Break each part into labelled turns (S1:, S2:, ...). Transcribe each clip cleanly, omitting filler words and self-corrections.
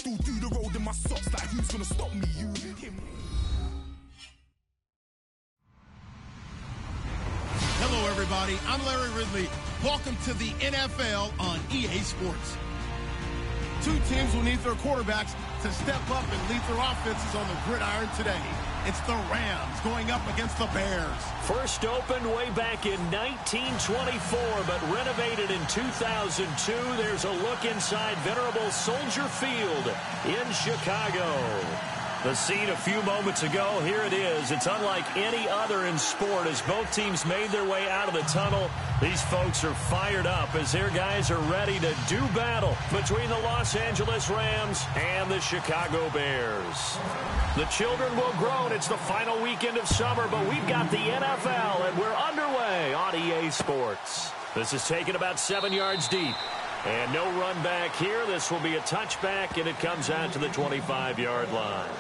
S1: Still do the road in my socks, like who's gonna stop me? You, him.
S2: Hello, everybody. I'm Larry Ridley. Welcome to the NFL on EA Sports. Two teams will need their quarterbacks to step up and lead their offenses on the gridiron today. It's the Rams going up against the Bears.
S3: First opened way back in 1924, but renovated in 2002. There's a look inside venerable Soldier Field in Chicago. The scene a few moments ago, here it is. It's unlike any other in sport as both teams made their way out of the tunnel. These folks are fired up as their guys are ready to do battle between the Los Angeles Rams and the Chicago Bears. The children will grow, and it's the final weekend of summer, but we've got the NFL, and we're underway on EA Sports. This is taken about 7 yards deep. And no run back here. This will be a touchback, and it comes out to the 25-yard line.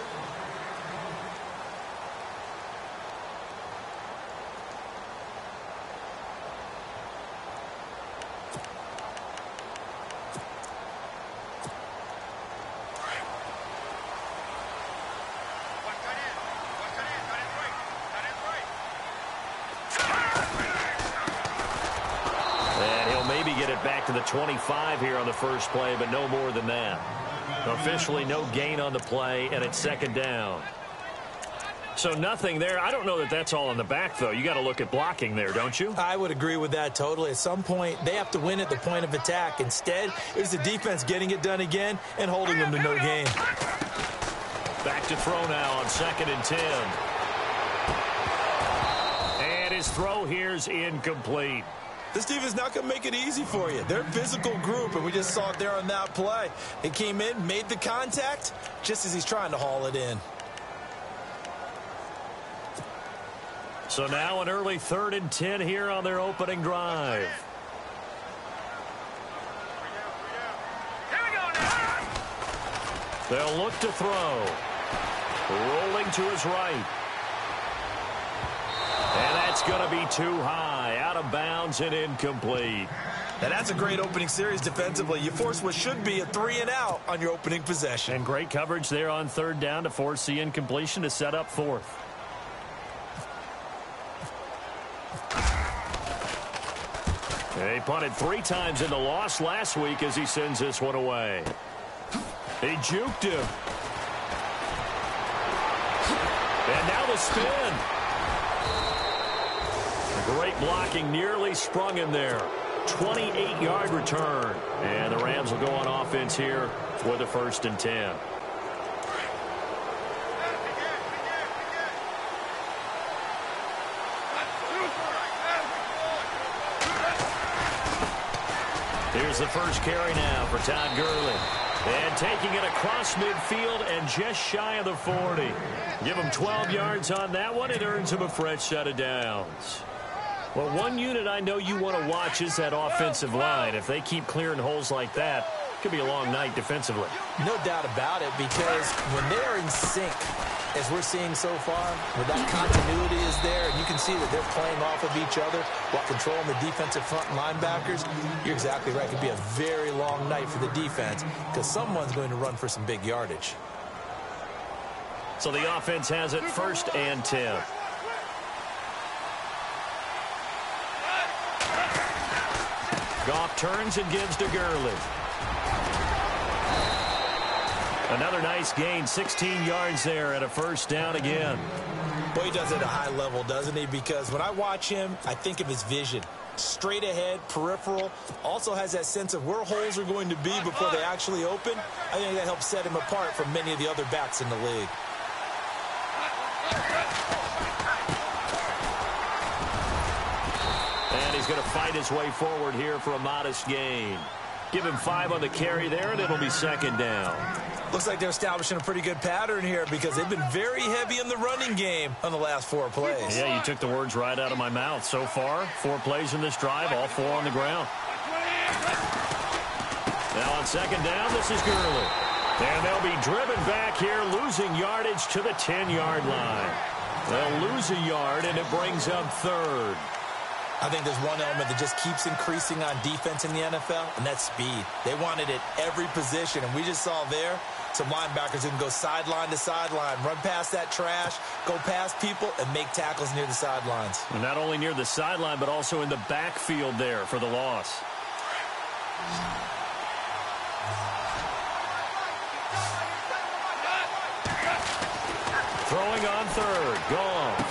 S3: Back to the 25 here on the first play, but no more than that. Officially no gain on the play, and it's second down. So nothing there. I don't know that that's all in the back, though. You got to look at blocking there, don't you?
S4: I would agree with that totally. At some point, they have to win at the point of attack. Instead, it was the defense getting it done again and holding them to no gain.
S3: Back to throw now on 2nd and 10. And his throw here's incomplete.
S4: This defense not going to make it easy for you. They're a physical group, and we just saw it there on that play. They came in, made the contact, just as he's trying to haul it in.
S3: So now an early 3rd and 10 here on their opening drive. They'll look to throw. Rolling to his right. And that's going to be too high, out of bounds and incomplete.
S4: Now that's a great opening series defensively. You force what should be a 3-and-out on your opening possession.
S3: And great coverage there on 3rd down to force the incompletion to set up 4th. He punted 3 times in the loss last week as he sends this one away. He juked him. And now the spin. Great blocking, nearly sprung him there. 28-yard return. And the Rams will go on offense here with a 1st and 10. Here's the first carry now for Todd Gurley. And taking it across midfield and just shy of the 40. Give him 12 yards on that one. It earns him a fresh set of downs. Well, one unit I know you want to watch is that offensive line. If they keep clearing holes like that, it could be a long night defensively.
S4: No doubt about it, because when they're in sync, as we're seeing so far, where that continuity is there, and you can see that they're playing off of each other while controlling the defensive front linebackers, you're exactly right. It could be a very long night for the defense because someone's going to run for some big yardage.
S3: So the offense has it 1st and 10. Goff turns and gives to Gurley. Another nice gain, 16 yards there, and a 1st down again.
S4: Boy, he does it at a high level, doesn't he? Because when I watch him, I think of his vision. Straight ahead, peripheral. Also has that sense of where holes are going to be before they actually open. I think that helps set him apart from many of the other backs in the league.
S3: And he's going to fight his way forward here for a modest gain. Give him 5 on the carry there, and it'll be 2nd down.
S4: Looks like they're establishing a pretty good pattern here because they've been very heavy in the running game on the last 4 plays.
S3: Yeah, you took the words right out of my mouth. So far, 4 plays in this drive, all 4 on the ground. Now on 2nd down, this is Gurley. And they'll be driven back here, losing yardage to the 10-yard line. They'll lose a yard, and it brings up 3rd.
S4: I think there's one element that just keeps increasing on defense in the NFL, and that's speed. They want it at every position, and we just saw there some linebackers who can go sideline to sideline, run past that trash, go past people, and make tackles near the sidelines.
S3: And not only near the sideline, but also in the backfield there for the loss. Throwing on third. Gone.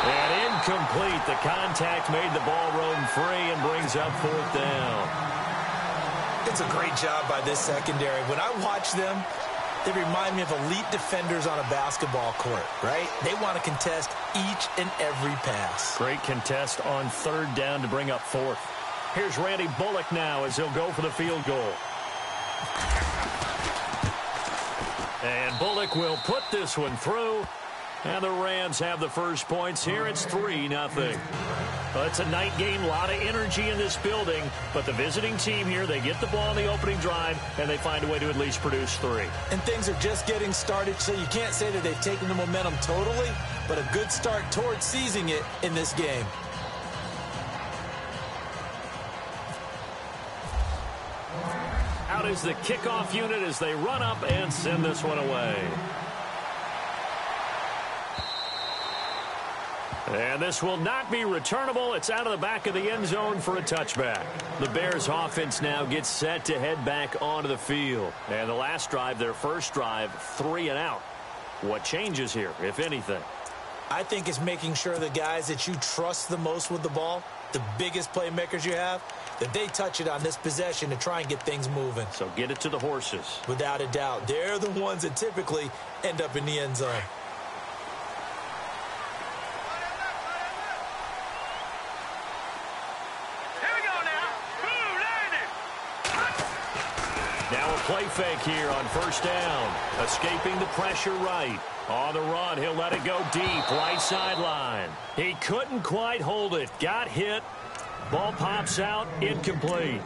S3: And incomplete. The contact made the ball roam free and brings up fourth down.
S4: It's a great job by this secondary. When I watch them, they remind me of elite defenders on a basketball court, right? They want to contest each and every pass.
S3: Great contest on third down to bring up fourth. Here's Randy Bullock now as he'll go for the field goal. And Bullock will put this one through. And the Rams have the first points here. It's 3-0. Well, it's a night game, a lot of energy in this building. But the visiting team here, they get the ball in the opening drive, and they find a way to at least produce 3.
S4: And things are just getting started, so you can't say that they've taken the momentum totally, but a good start towards seizing it in this game.
S3: Out is the kickoff unit as they run up and send this one away. And this will not be returnable. It's out of the back of the end zone for a touchback. The Bears offense now gets set to head back onto the field. And the last drive, their first drive, 3 and out. What changes here, if anything?
S4: I think it's making sure the guys that you trust the most with the ball, the biggest playmakers you have, that they touch it on this possession to try and get things moving.
S3: So get it to the horses.
S4: Without a doubt. They're the ones that typically end up in the end zone.
S3: Now a play fake here on first down. Escaping the pressure right. On the run, he'll let it go deep, right sideline. He couldn't quite hold it. Got hit. Ball pops out, incomplete.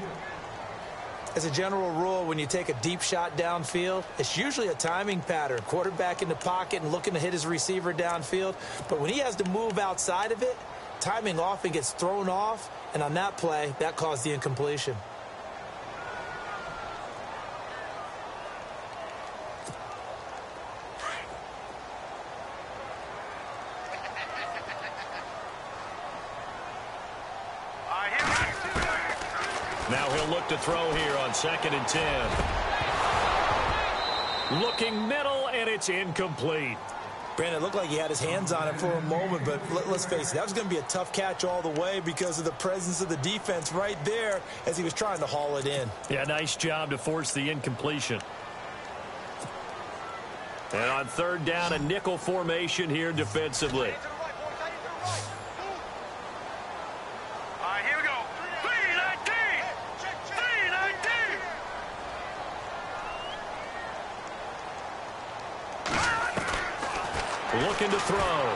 S4: As a general rule, when you take a deep shot downfield, it's usually a timing pattern. Quarterback in the pocket and looking to hit his receiver downfield. But when he has to move outside of it, timing often gets thrown off. And on that play, that caused the incompletion.
S3: Now he'll look to throw here on 2nd and 10. Looking middle, and it's incomplete.
S4: Brandon, it looked like he had his hands on it for a moment, but let's face it, that was going to be a tough catch all the way because of the presence of the defense right there as he was trying to haul it in.
S3: Yeah, nice job to force the incompletion. And on third down, a nickel formation here defensively. Looking to throw.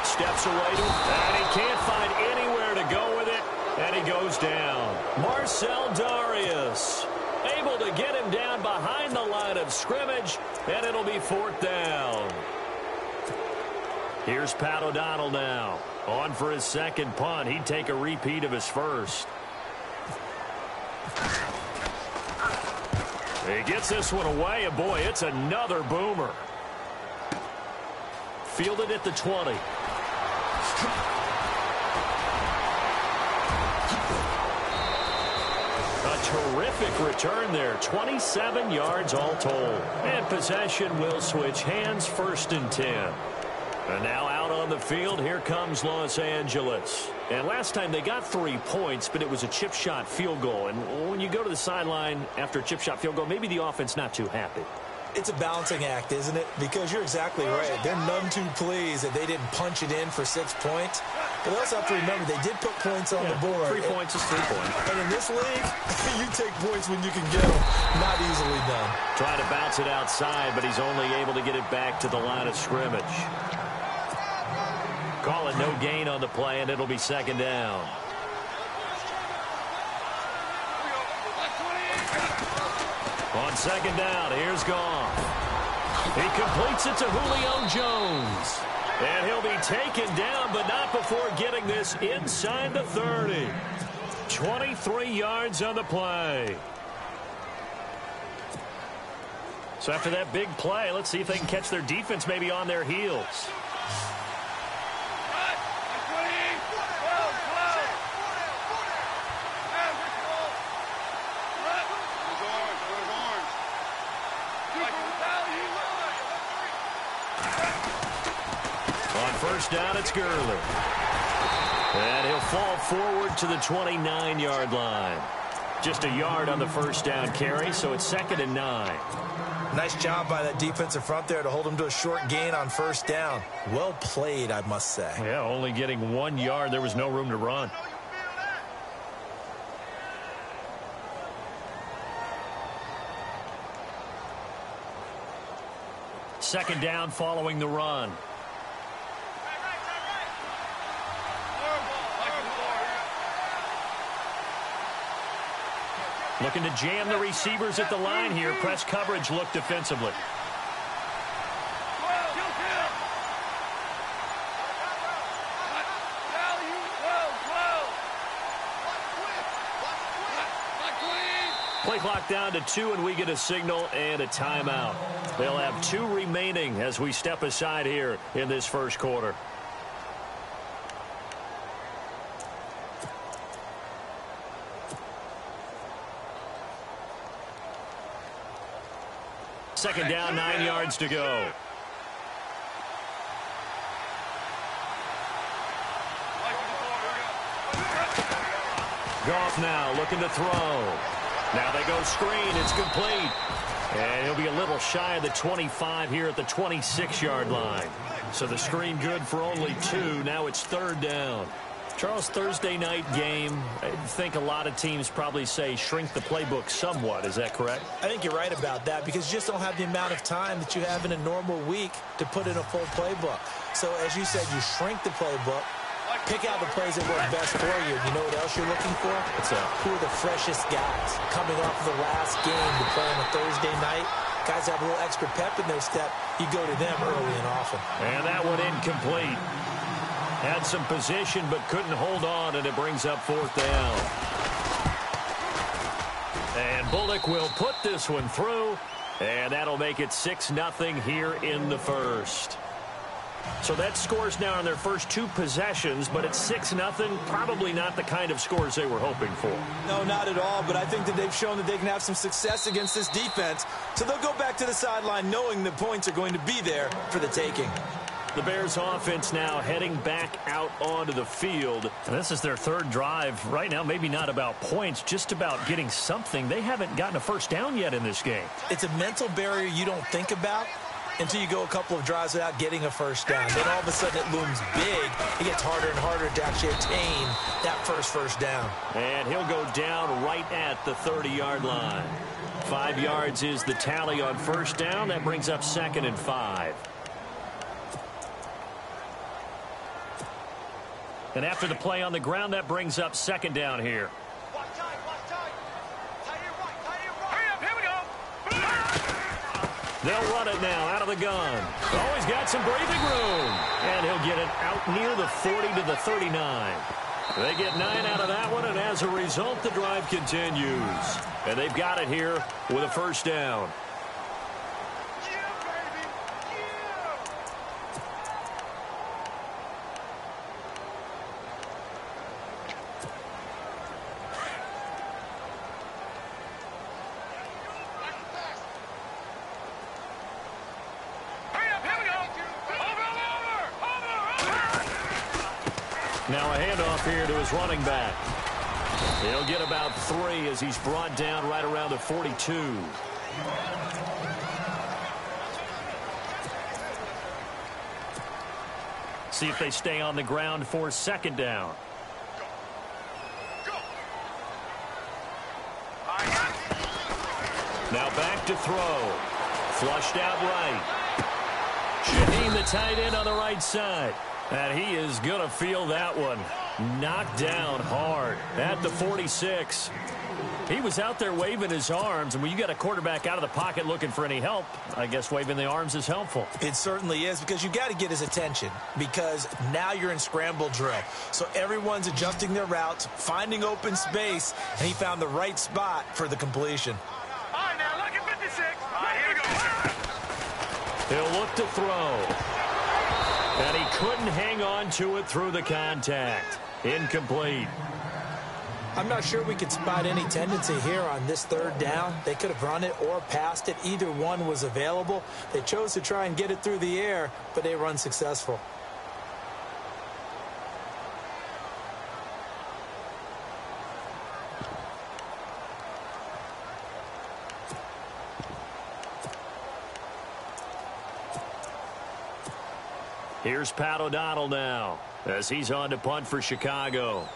S3: Steps away, and he can't find anywhere to go with it, and he goes down. Marcel Darius able to get him down behind the line of scrimmage, and it'll be 4th down. Here's Pat O'Donnell now. On for his second punt. He'd take a repeat of his first. He gets this one away, and boy, it's another boomer. Fielded at the 20. A terrific return there. 27 yards all told. And possession will switch hands, 1st and 10. And now out on the field, here comes Los Angeles. And last time they got 3 points, but it was a chip shot field goal. And when you go to the sideline after a chip shot field goal, maybe the offense not too happy.
S4: It's a balancing act, isn't it? Because you're exactly right. They're none too pleased that they didn't punch it in for 6 points. But they also have to remember they did put points on the board.
S3: 3 points is 3 points.
S4: And in this league, you take points when you can get them. Not easily done.
S3: Trying to bounce it outside, but he's only able to get it back to the line of scrimmage. Call it no gain on the play, and it'll be 2nd down. On 2nd down, here's Goff. He completes it to Julio Jones. And he'll be taken down, but not not before getting this inside the 30. 23 yards on the play. So after that big play, let's see if they can catch their defense maybe on their heels. On first down, it's Gurley. And he'll fall forward to the 29-yard line. Just a yard on the first down carry, so it's 2nd and 9.
S4: Nice job by that defensive front there to hold him to a short gain on first down. Well played, I must say.
S3: Yeah, only getting 1 yard. There was no room to run. Second down following the run. Looking to jam the receivers at the line here. Press coverage look defensively. Play clock down to 2, and we get a signal and a timeout. They'll have 2 remaining as we step aside here in this first quarter. Second down, 9 yards to go. Goff now looking to throw. Now they go screen. It's complete. And he'll be a little shy of the 25 here at the 26-yard line. So the screen good for only 2. Now it's 3rd down. Charles, Thursday night game, I think a lot of teams probably say shrink the playbook somewhat. Is that correct?
S4: I think you're right about that because you just don't have the amount of time that you have in a normal week to put in a full playbook. So as you said, you shrink the playbook, pick out the plays that work best for you. You know what else you're looking for? Who are the freshest guys coming off of the last game to play on a Thursday night? Guys have a little extra pep in their step. You go to them early and often.
S3: And that one incomplete. Had some position but couldn't hold on, and it brings up 4th down. And Bullock will put this one through, and that'll make it 6-0 here in the first. So that scores now on their first 2 possessions, but it's 6-0. Probably not the kind of scores they were hoping for.
S5: No, not at all, but I think that they've shown that they can have some success against this defense. So they'll go back to the sideline knowing the points are going to be there for the taking.
S3: The Bears offense now heading back out onto the field. And this is their 3rd drive right now. Maybe not about points, just about getting something. They haven't gotten a first down yet in this game.
S4: It's a mental barrier you don't think about until you go a couple of drives without getting a first down. Then all of a sudden it looms big. It gets harder and harder to actually attain that first down.
S3: And he'll go down right at the 30-yard line. 5 yards is the tally on first down. That brings up 2nd and 5. And after the play on the ground, that brings up 2nd down here. They'll run it now out of the gun. Oh, he's got some breathing room. And he'll get it out near the 40 to the 39. They get 9 out of that one, and as a result, the drive continues. And they've got it here with a first down. Now a handoff here to his running back. He'll get about 3 as he's brought down right around the 42. See if they stay on the ground for 2nd down. Now back to throw. Flushed out right. Shaheen, the tight end on the right side. And he is going to feel that one. Knocked down hard at the 46. He was out there waving his arms, and when you got a quarterback out of the pocket looking for any help, I guess waving the arms is helpful.
S4: It certainly is, because you got to get his attention, because now you're in scramble drill. So everyone's adjusting their routes, finding open space, and he found the right spot for the completion.
S6: All right, now look at 56. All right, here we go.
S3: He'll look to throw. And he couldn't hang on to it through the contact. Incomplete.
S4: I'm not sure we could spot any tendency here on this third down. They could have run it or passed it. Either one was available. They chose to try and get it through the air, but they were unsuccessful.
S3: Here's Pat O'Donnell now as he's on to punt for Chicago.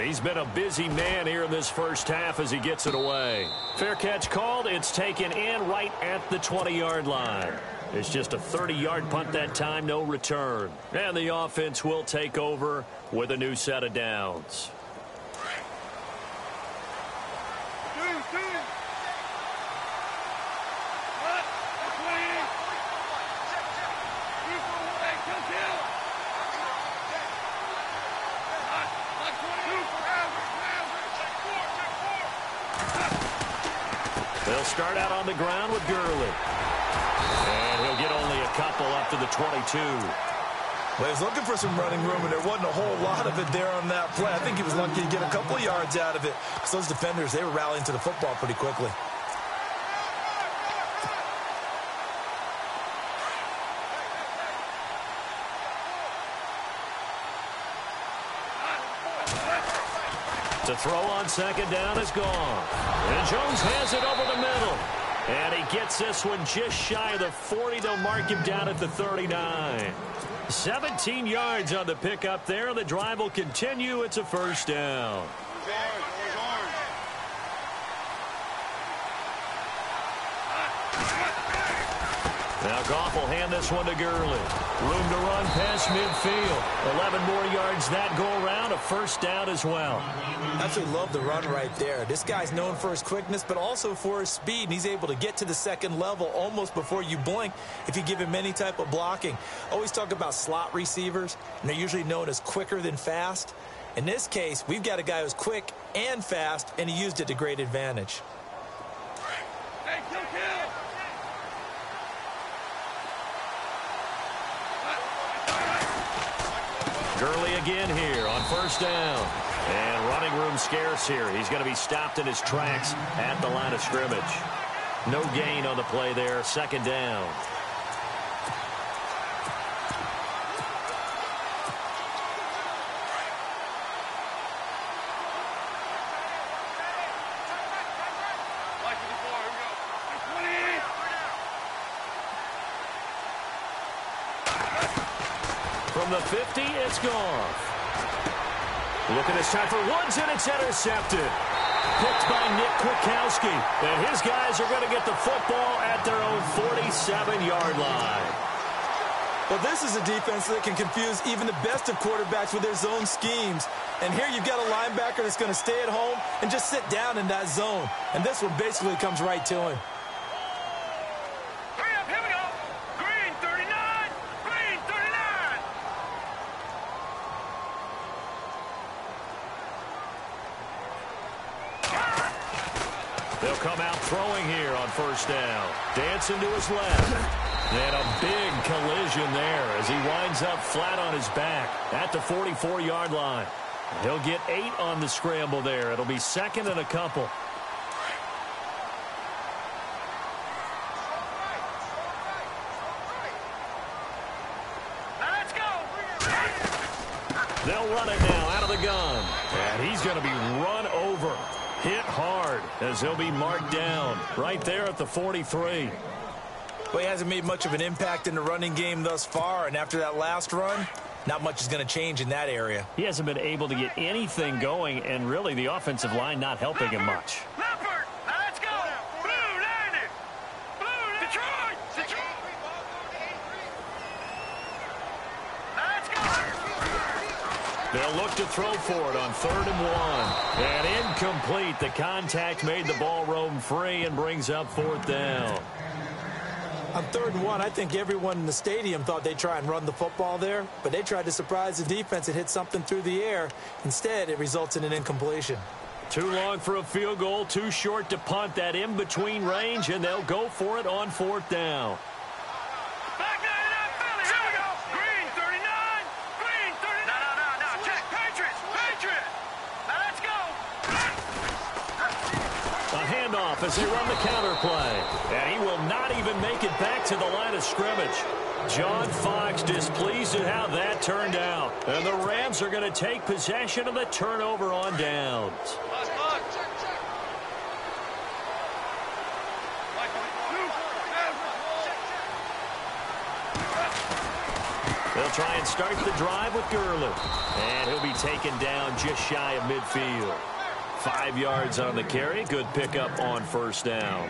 S3: He's been a busy man here in this first half as he gets it away. Fair catch called. It's taken in right at the 20-yard line. It's just a 30-yard punt that time, no return. And the offense will take over with a new set of downs. They'll start out on the ground with Gurley. And he'll get only a couple up to the 22.
S5: Well, he was looking for some running room, and there wasn't a whole lot of it there on that play. I think he was lucky to get a couple of yards out of it. Because those defenders, they were rallying to the football pretty quickly.
S3: To throw on second down is gone. And Jones has it over the middle. And he gets this one just shy of the 40. They'll mark him down at the 39. 17 yards on the pickup there. The drive will continue. It's a first down. Now Goff will hand this one to Gurley. Room to run past midfield. 11 more yards that go around. A first down as well.
S4: Absolutely love the run right there. This guy's known for his quickness, but also for his speed. And he's able to get to the second level almost before you blink if you give him any type of blocking. Always talk about slot receivers, and they're usually known as quicker than fast. In this case, we've got a guy who's quick and fast, and he used it to great advantage.
S6: Hey, kill.
S3: Gurley again here on first down. And running room scarce here. He's going to be stopped in his tracks at the line of scrimmage. No gain on the play there. Second down. From the 50, it's gone. Looking this time for Woods, and it's intercepted. Picked by Nick Kwiatkowski. And his guys are going to get the football at their own 47-yard line.
S5: Well, this is a defense that can confuse even the best of quarterbacks with their zone schemes. And here you've got a linebacker that's going to stay at home and just sit down in that zone. And this one basically comes right to him.
S6: Hurry up, here we go. Green 39. Green 39.
S3: They'll come out throwing here on first down. Dancing to his left. And a big collision there as he winds up flat on his back at the 44-yard line. He'll get 8 on the scramble there. It'll be second and a couple.
S6: Now let's go.
S3: They'll run it now out of the gun. And he's going to be run over. Hit hard as he'll be marked down right there at the 43.
S5: Well, he hasn't made much of an impact in the running game thus far, and after that last run, not much is going to change in that area.
S3: He hasn't been able to get anything going, and really the offensive line not helping him much.
S6: Leopard, now let's go. Blue 90. Blue Detroit.
S3: They'll look to throw for it on 3rd and 1. And incomplete. The contact made the ball roam free and brings up 4th down.
S4: On 3rd and 1, I think everyone in the stadium thought they'd try and run the football there, but they tried to surprise the defense and hit something through the air. Instead, it results in an incompletion.
S3: Too long for a field goal, too short to punt that in-between range, and they'll go for it on 4th down.
S6: Back 99, Philly. Here we go. Green 39. Green 39. No. Check. Patriots. Now let's go.
S3: A handoff as they run the counter play. And he will not even make it back to the line of scrimmage. John Fox displeased at how that turned out. And the Rams are going to take possession of the turnover on downs. They'll try and start the drive with Gurley. And he'll be taken down just shy of midfield. 5 yards on the carry. Good pickup on 1st down.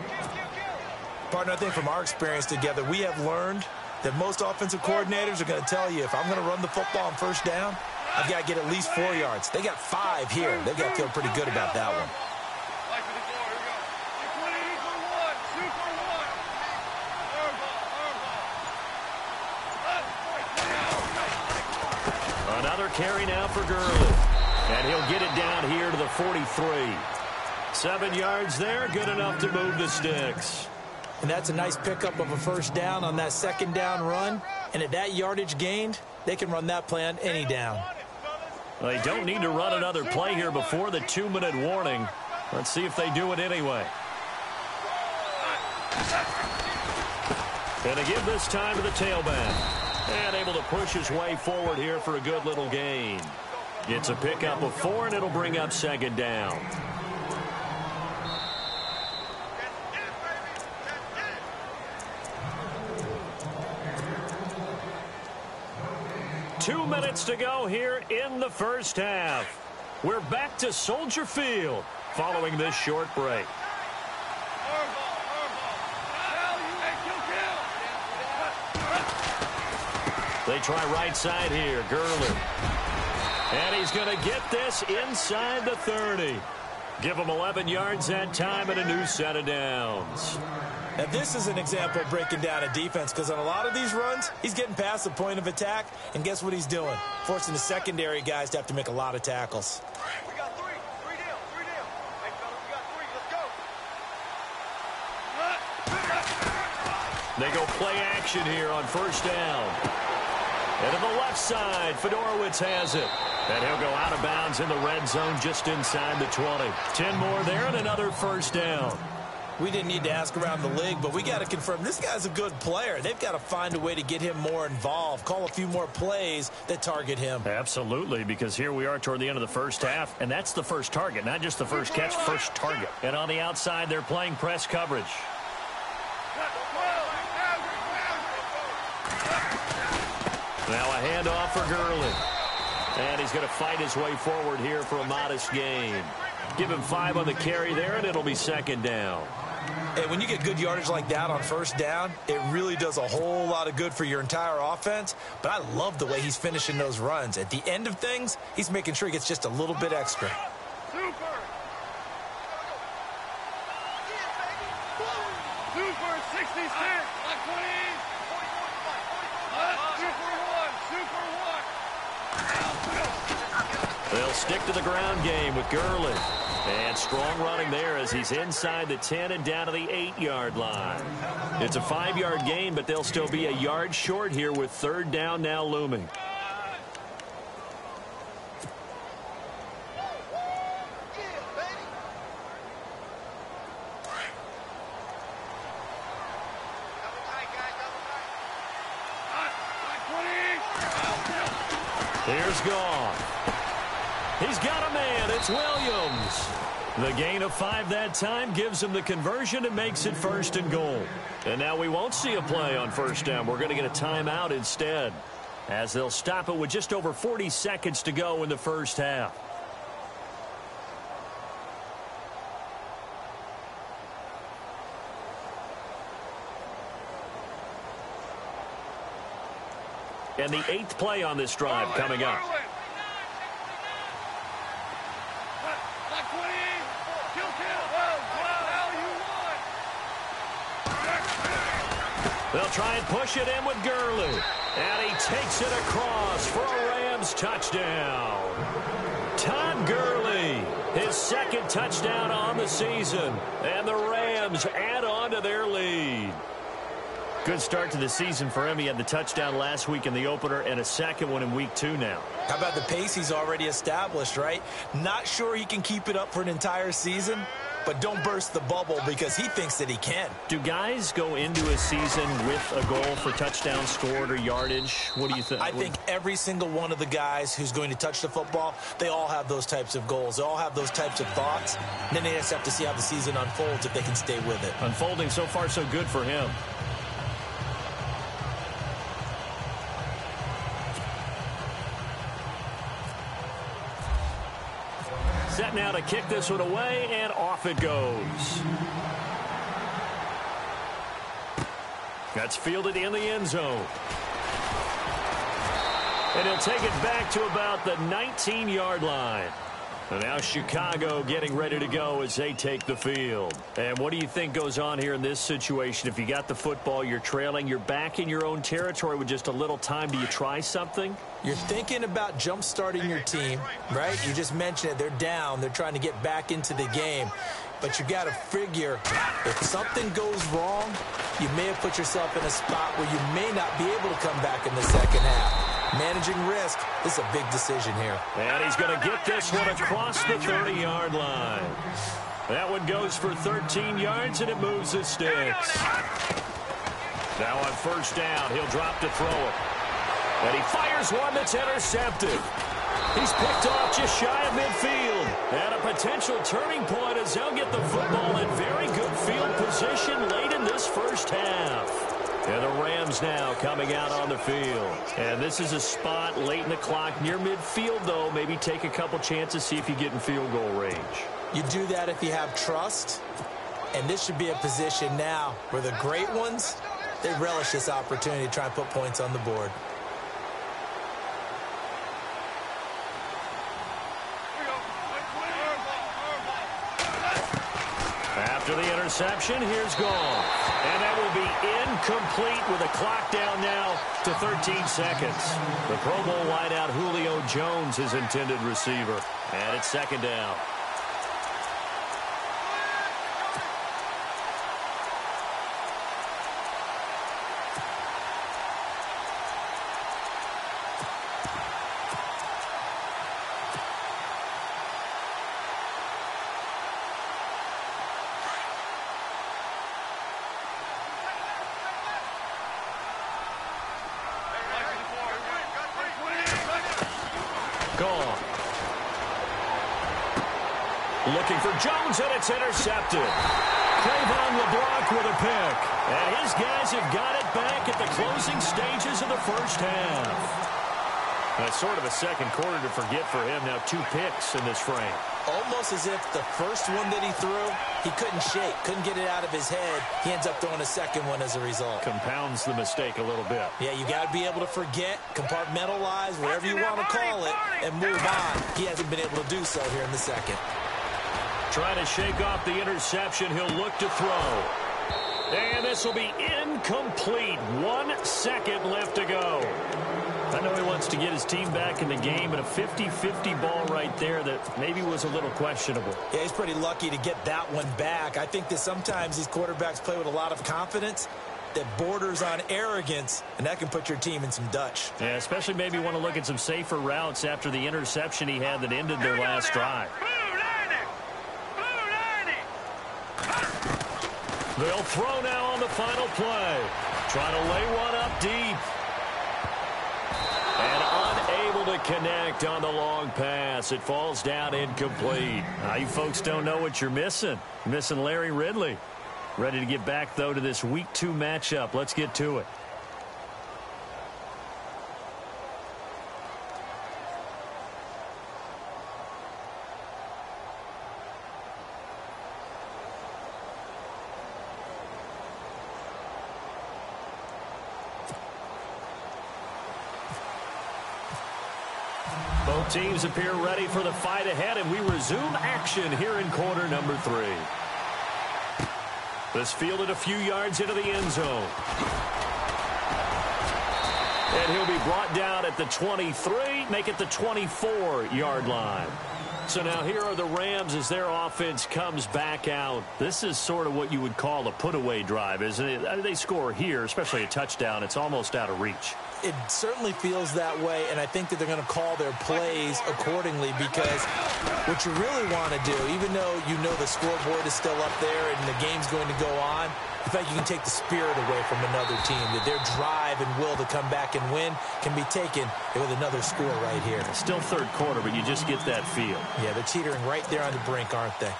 S4: Partner, I think from our experience together, we have learned that most offensive coordinators are going to tell you, if I'm going to run the football on 1st down, I've got to get at least 4 yards. They got 5 here. They've got to feel pretty good about that one.
S3: Another carry now for Gurley. And he'll get it down here to the 43. 7 yards there, good enough to move the sticks.
S4: And that's a nice pickup of a 1st down on that 2nd down run. And at that yardage gained, they can run that play on any down.
S3: Well, they don't need to run another play here before the 2-minute warning. Let's see if they do it anyway. And they give this time to the tailback. And able to push his way forward here for a good little gain. It's a pickup of 4, and it'll bring up 2nd down. Two minutes to go here in the 1st half. We're back to Soldier Field following this short break. They try right side here. Gurley. And he's going to get this inside the 30. Give him 11 yards that time and a new set of downs.
S4: Now, this is an example of breaking down a defense, because on a lot of these runs, he's getting past the point of attack, and guess what he's doing? Forcing the secondary guys to have to make a lot of tackles.
S6: We got 3. 3 deal. Hey, fellas, we got 3. Let's go.
S3: They go play action here on 1st down. And to the left side, Fedorowicz has it. And he'll go out of bounds in the red zone just inside the 20. 10 more there and another 1st down.
S4: We didn't need to ask around the league, but we got to confirm this guy's a good player. They've got to find a way to get him more involved, call a few more plays that target him.
S3: Absolutely, because here we are toward the end of the 1st half, and that's the first target, not just the first catch, first target. And on the outside, they're playing press coverage. Now a handoff for Gurley. And he's going to fight his way forward here for a modest gain. Give him 5 on the carry there, and it'll be 2nd down.
S4: Hey, when you get good yardage like that on 1st down, it really does a whole lot of good for your entire offense. But I love the way he's finishing those runs. At the end of things, he's making sure he gets just a little bit extra.
S6: Super 66.
S3: They'll stick to the ground game with Gurley. And strong running there as he's inside the 10 and down to the 8-yard line. It's a 5-yard gain, but they'll still be a yard short here with 3rd down now looming. Here's Goff. He's got a man. It's Williams. The gain of 5 that time gives him the conversion and makes it 1st and goal. And now we won't see a play on 1st down. We're going to get a timeout instead, as they'll stop it with just over 40 seconds to go in the 1st half. And the 8th play on this drive coming up. They'll try and push it in with Gurley. And he takes it across for a Rams touchdown. Todd Gurley, his second touchdown on the season. And the Rams add on to their lead. Good start to the season for him. He had the touchdown last week in the opener and a second one in week 2 now.
S4: How about the pace he's already established, right? Not sure he can keep it up for an entire season, but don't burst the bubble because he thinks that he can.
S3: Do guys go into a season with a goal for touchdown scored or yardage? What do you think?
S4: I think every single one of the guys who's going to touch the football, they all have those types of goals. They all have those types of thoughts. And then they just have to see how the season unfolds if they can stay with it.
S3: Unfolding so far so good for him. Set now to kick this one away, and off it goes. That's fielded in the end zone. And he'll take it back to about the 19-yard line. And now Chicago getting ready to go as they take the field. And what do you think goes on here in this situation? If you got the football, you're trailing, you're back in your own territory with just a little time. Do you try something?
S4: You're thinking about jump-starting your team, right? You just mentioned it. They're down. They're trying to get back into the game. But you got to figure if something goes wrong, you may have put yourself in a spot where you may not be able to come back in the second half. Managing risk, this is a big decision here.
S3: And he's going to get this one across the 30-yard line. That one goes for 13 yards, and it moves the sticks. Now on first down, he'll drop to throw it. And he fires one that's intercepted. He's picked off just shy of midfield. And a potential turning point as they'll get the football in very good field position late in this first half. And the Rams now coming out on the field. And this is a spot late in the clock near midfield, though. Maybe take a couple chances, see if you get in field goal range.
S4: You do that if you have trust. And this should be a position now where the great ones, they relish this opportunity to try and put points on the board.
S3: After the interception, here's Goff. And that will be incomplete with a clock down now to 13 seconds. The Pro Bowl wideout Julio Jones, his intended receiver. And it's second down. Looking for Jones, and it's intercepted. Cravon LeBlanc with a pick. And his guys have got it back at the closing stages of the first half. That's sort of a second quarter to forget for him. Now 2 picks in this frame.
S4: Almost as if the first one that he threw, he couldn't shake, couldn't get it out of his head. He ends up throwing a second one as a result.
S3: Compounds the mistake a little bit.
S4: Yeah, you got to be able to forget, compartmentalize, whatever you want to call it, and move on. He hasn't been able to do so here in the second.
S3: Trying to shake off the interception. He'll look to throw. And this will be incomplete. 1 second left to go. I know he wants to get his team back in the game, but a 50-50 ball right there that maybe was a little questionable.
S4: Yeah, he's pretty lucky to get that one back. I think that sometimes these quarterbacks play with a lot of confidence that borders on arrogance, and that can put your team in some Dutch.
S3: Yeah, especially maybe want to look at some safer routes after the interception he had that ended their last drive. They'll throw now on the final play. Trying to lay one up deep. And unable to connect on the long pass. It falls down incomplete. Now, you folks don't know what you're missing. You're missing Larry Ridley. Ready to get back, though, to this Week 2 matchup. Let's get to it. Both teams appear ready for the fight ahead, and we resume action here in quarter number 3. This fielded a few yards into the end zone. And he'll be brought down at the 23, make it the 24-yard line. So now here are the Rams as their offense comes back out. This is sort of what you would call a put-away drive, isn't it? They score here, especially a touchdown. It's almost out of reach.
S4: It certainly feels that way, and I think that they're going to call their plays accordingly, because what you really want to do, even though you know the scoreboard is still up there and the game's going to go on, I think you can take the spirit away from another team, that their drive and will to come back and win can be taken with another score right here.
S3: It's still third quarter, but you just get that feel.
S4: Yeah, they're teetering right there on the brink, aren't they?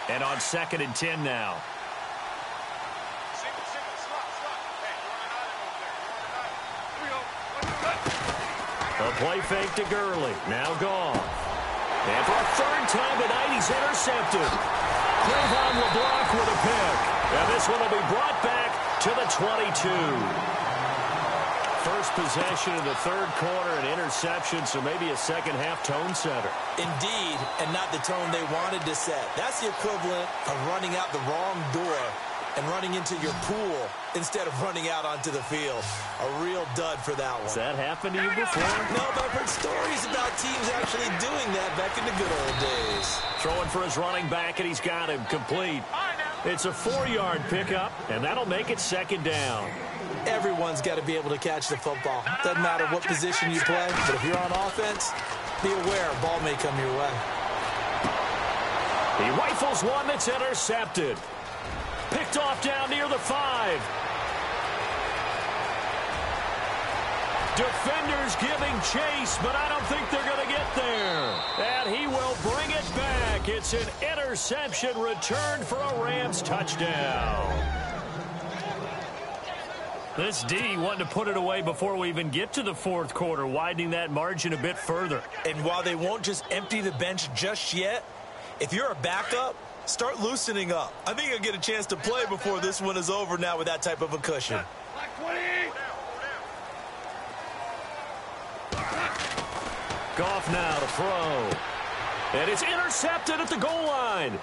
S3: And on 2nd and 10 now. A play fake to Gurley. Now gone. And for a third time tonight, he's intercepted. Cleveland LeBlanc with a pick. And this one will be brought back to the 22. First possession of the third quarter, an interception, so maybe a second-half tone setter.
S4: Indeed, and not the tone they wanted to set. That's the equivalent of running out the wrong door and running into your pool instead of running out onto the field. A real dud for that one.
S3: Has that happened to you before?
S4: No, but I've heard stories about teams actually doing that back in the good old days.
S3: Throwing for his running back, and he's got him complete. It's a 4-yard pickup, and that'll make it 2nd down.
S4: Everyone's got to be able to catch the football. Doesn't matter what position you play, but if you're on offense, be aware a ball may come your way.
S3: He rifles one that's intercepted. Picked off down near the 5. Defenders giving chase, but I don't think they're going to get there. And he will bring it back. It's an interception returned for a Rams touchdown. This D wanted to put it away before we even get to the fourth quarter, widening that margin a bit further.
S4: And while they won't just empty the bench just yet, if you're a backup, start loosening up. I think you'll get a chance to play before this one is over now with that type of a cushion.
S3: Goff now to throw. And it's intercepted at the goal line.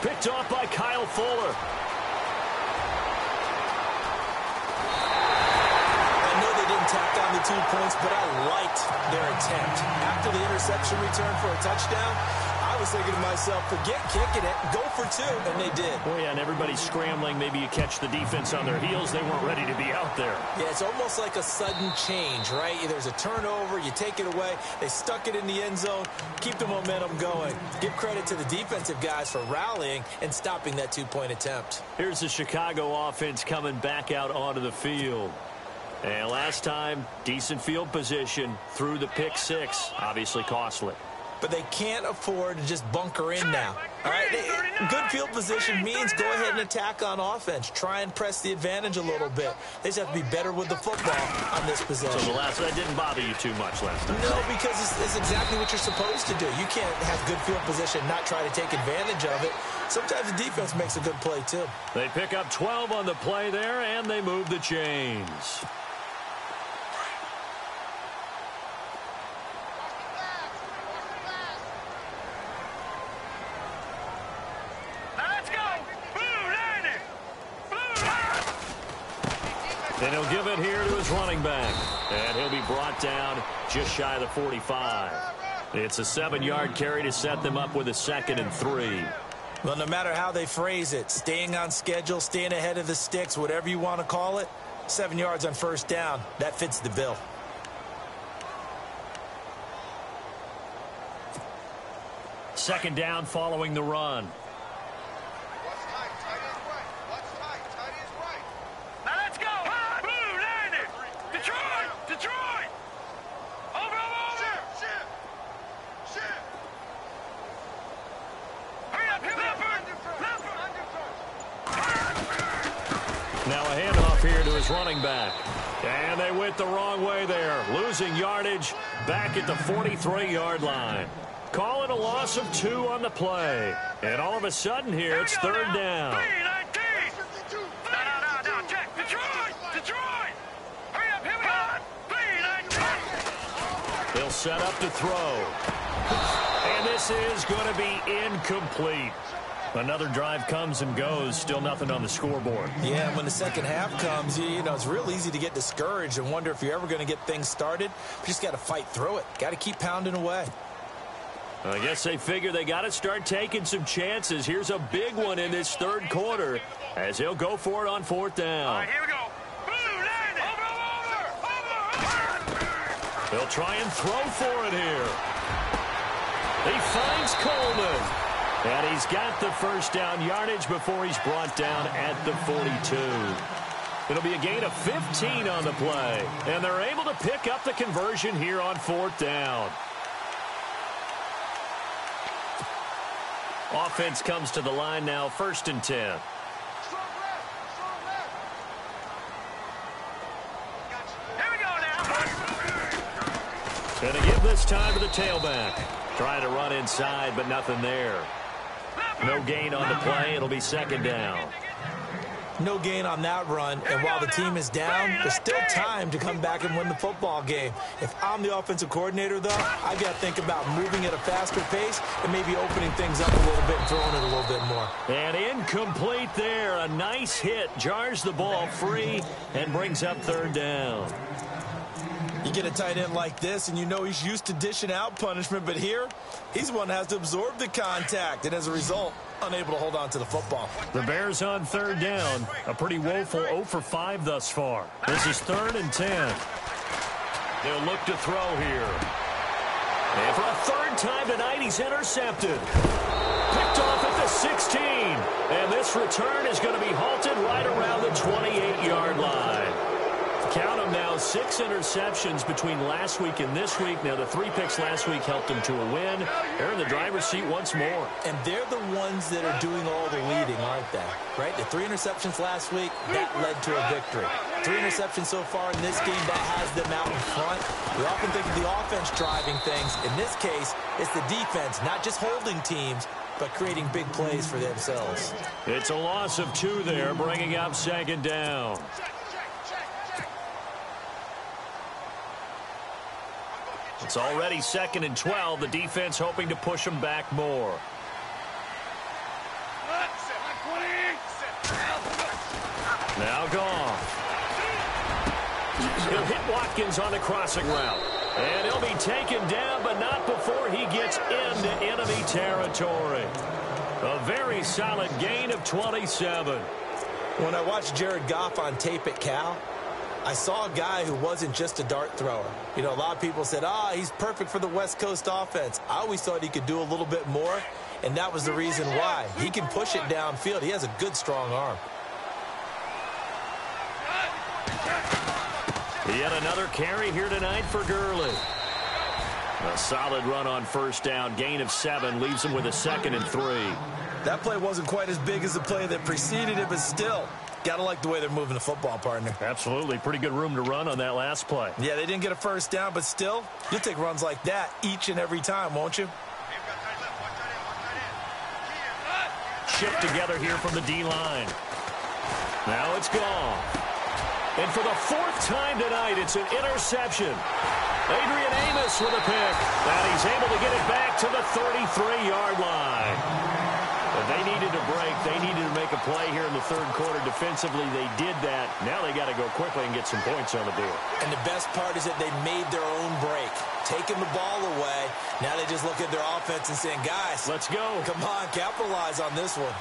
S3: Picked off by Kyle Fuller.
S4: I know they didn't tack on the 2 points, but I liked their attempt. After the interception return for a touchdown, I was thinking to myself, forget kicking it, go for 2, and they did.
S3: Well, yeah, and everybody's scrambling. Maybe you catch the defense on their heels. They weren't ready to be out there.
S4: Yeah, it's almost like a sudden change, right? There's a turnover, you take it away, they stuck it in the end zone, keep the momentum going. Give credit to the defensive guys for rallying and stopping that 2-point attempt.
S3: Here's the Chicago offense coming back out onto the field. And last time, decent field position through the pick 6, obviously costly.
S4: But they can't afford to just bunker in now. All right, good field position means go ahead and attack on offense. Try and press the advantage a little bit. They just have to be better with the football on this possession.
S3: So that didn't bother you too much last time?
S4: No, because it's exactly what you're supposed to do. You can't have good field position and not try to take advantage of it. Sometimes the defense makes a good play, too.
S3: They pick up 12 on the play there, and they move the chains. And he'll give it here to his running back. And he'll be brought down just shy of the 45. It's a 7-yard carry to set them up with a 2nd and 3.
S4: Well, no matter how they phrase it, staying on schedule, staying ahead of the sticks, whatever you want to call it, 7 yards on first down, that fits the bill.
S3: Second down following the run. Now a handoff here to his running back. And they went the wrong way there, losing yardage back at the 43-yard line. Calling a loss of 2 on the play. And all of a sudden here, it's third down.
S6: No, check. Detroit! Hurry up, here we go.
S3: They'll set up to throw. And this is going to be incomplete. Another drive comes and goes, still nothing on the scoreboard.
S4: Yeah, and when the second half comes, you know, it's real easy to get discouraged and wonder if you're ever going to get things started. You just got to fight through it. Got to keep pounding away.
S3: I guess they figure they got to start taking some chances. Here's a big one in this third quarter as they'll go for it on fourth down.
S6: All right, here we go. Blue, land it. Over.
S3: They'll try and throw for it here. He finds Coleman. And he's got the first down yardage before he's brought down at the 42. It'll be a gain of 15 on the play. And they're able to pick up the conversion here on fourth down. Offense comes to the line now, 1st and 10.
S6: Here we go now.
S3: Going to give this time to the tailback. Trying to run inside, but nothing there. No gain on the play. It'll be second down.
S4: No gain on that run, and while the team is down, there's still time to come back and win the football game. If I'm the offensive coordinator, though, I got to think about moving at a faster pace and maybe opening things up a little bit and throwing it a little bit more.
S3: And incomplete there. A nice hit. Jars the ball free and brings up third down.
S4: You get a tight end like this, and you know he's used to dishing out punishment, but here, he's the one that has to absorb the contact, and as a result, unable to hold on to the football.
S3: The Bears on third down. A pretty woeful 0 for 5 thus far. This is 3rd and 10. They'll look to throw here. And for a third time tonight, he's intercepted. Picked off at the 16. And this return is going to be halted right around the 28-yard line. Count them now, 6 interceptions between last week and this week. Now, the 3 picks last week helped them to a win. They're in the driver's seat once more.
S4: And they're the ones that are doing all the leading, aren't they? Right? The 3 interceptions last week, that led to a victory. 3 interceptions so far in this game, that has them out in front. We often think of the offense driving things. In this case, it's the defense, not just holding teams, but creating big plays for themselves.
S3: It's a loss of 2 there, bringing up second down. It's already 2nd and 12. The defense hoping to push them back more. Now Goff. He'll hit Watkins on the crossing route. And he'll be taken down, but not before he gets into enemy territory. A very solid gain of 27.
S4: When I watched Jared Goff on tape at Cal, I saw a guy who wasn't just a dart thrower. You know, a lot of people said, he's perfect for the West Coast offense. I always thought he could do a little bit more, and that was the reason why. He can push it downfield. He has a good, strong arm.
S3: Yet another carry here tonight for Gurley. A solid run on first down. Gain of 7 leaves him with a 2nd and 3.
S4: That play wasn't quite as big as the play that preceded it, but still, got to like the way they're moving the football, partner.
S3: Absolutely. Pretty good room to run on that last play.
S4: Yeah, they didn't get a first down, but still, you'll take runs like that each and every time, won't you?
S3: Shift together here from the D-line. Now it's gone. And for the 4th time tonight, it's an interception. Adrian Amos with a pick. And he's able to get it back to the 33-yard line. But they needed a break. They needed to make a play here in the third quarter. Defensively, they did that. Now they got to go quickly and get some points on the board.
S4: And the best part is that they made their own break. Taking the ball away. Now they just look at their offense and saying, guys,
S3: let's go.
S4: Come on, capitalize on this one.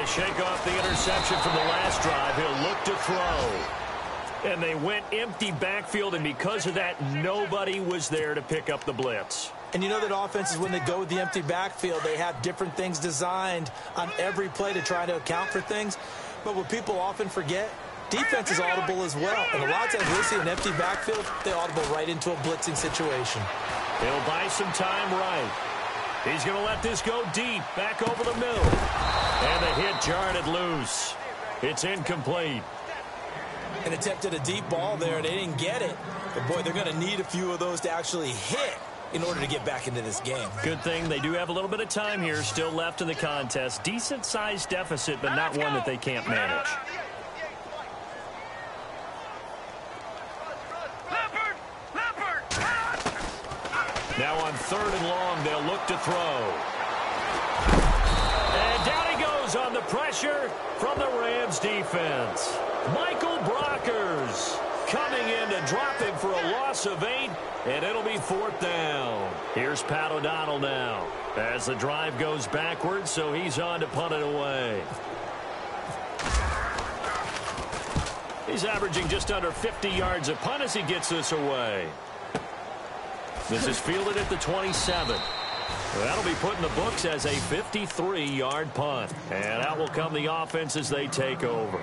S3: Shake off the interception from the last drive. He'll look to throw. And they went empty backfield, and because of that, nobody was there to pick up the blitz.
S4: And you know that offenses, when they go with the empty backfield, they have different things designed on every play to try to account for things. But what people often forget, defense is audible as well. And a lot of times we see an empty backfield, they audible right into a blitzing situation.
S3: He'll buy some time right. He's going to let this go deep, back over the middle. And the hit jarred it loose. It's incomplete.
S4: And attempted a deep ball there, and they didn't get it. But, boy, they're going to need a few of those to actually hit in order to get back into this game.
S3: Good thing they do have a little bit of time here still left in the contest. Decent-sized deficit, but not one that they can't manage. Now on 3rd and long, they'll look to throw. And down he goes on the pressure from the Rams defense. Michael Brockers coming in to drop him for a loss of 8, and it'll be 4th down. Here's Pat O'Donnell now as the drive goes backwards, so he's on to punt it away. He's averaging just under 50 yards a punt as he gets this away. This is fielded at the 27. That'll be put in the books as a 53-yard punt. And out will come the offense as they take over.